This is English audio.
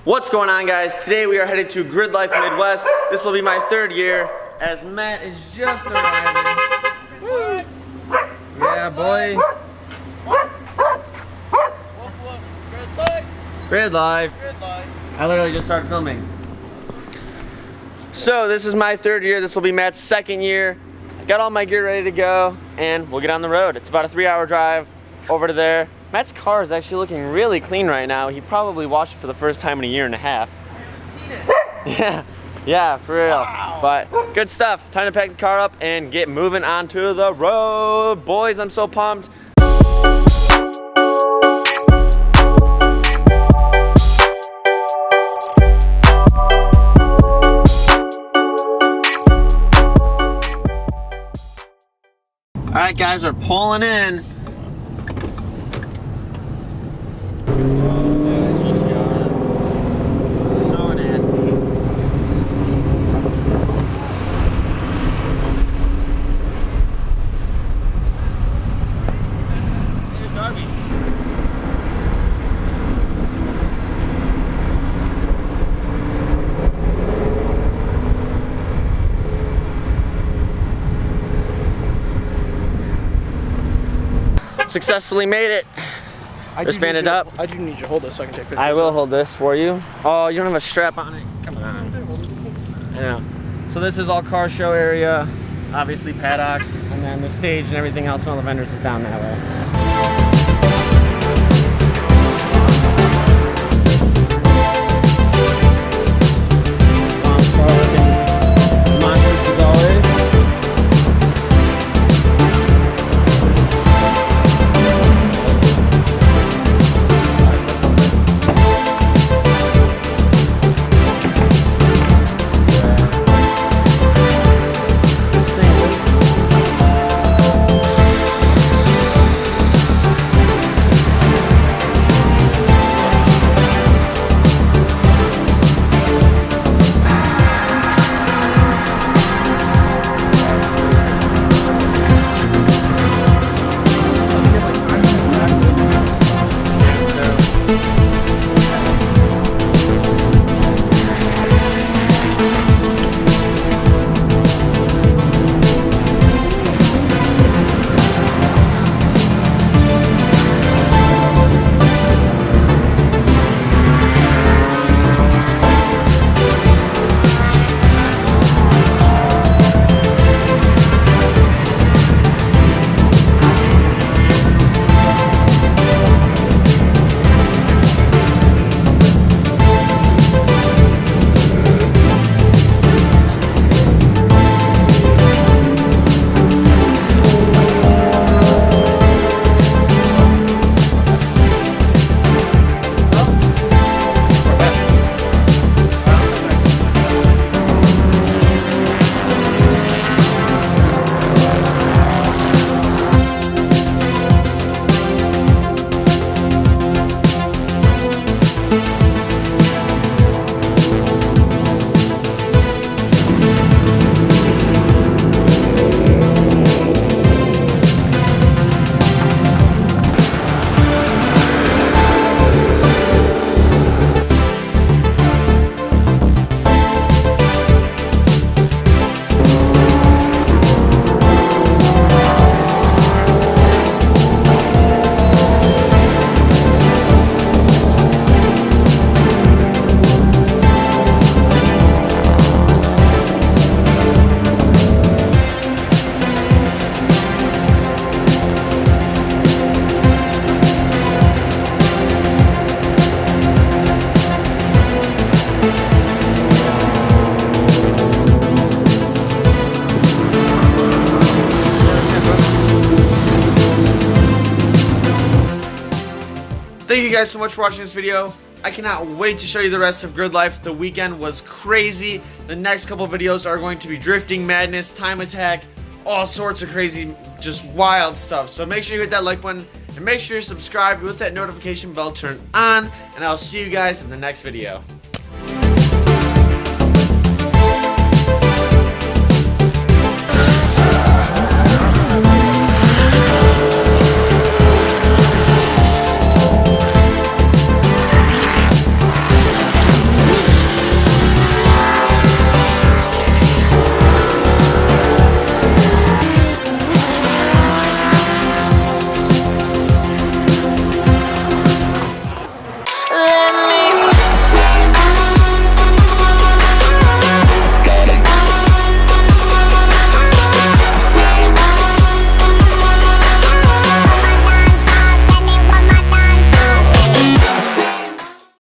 What's going on, guys? Today we are headed to Gridlife Midwest. This will be my third year as Matt is just arriving. Woo. Yeah, boy. Gridlife. I literally just started filming. So this is my third year. This will be Matt's second year. I got all my gear ready to go and we'll get on the road. It's about a 3-hour drive over to there. Matt's car is actually looking really clean right now. He probably washed it for the first time in a year and a half. Yeah, for real. Wow. But good stuff. Time to pack the car up and get moving onto the road. Boys, I'm so pumped. All right, guys, we're pulling in. Successfully made it. Wristbanded up. I do need you to hold this so I can take pictures. I will hold this for you. Oh, you don't have a strap on it. Come on. Yeah. So this is all car show area. Obviously paddocks, and then the stage and everything else and all the vendors is down that way. Thank you guys so much for watching this video. I cannot wait to show you the rest of Gridlife. The weekend was crazy. The next couple videos are going to be drifting madness, time attack, all sorts of crazy, just wild stuff. So make sure you hit that like button and make sure you're subscribed with that notification bell turned on, and I'll see you guys in the next video.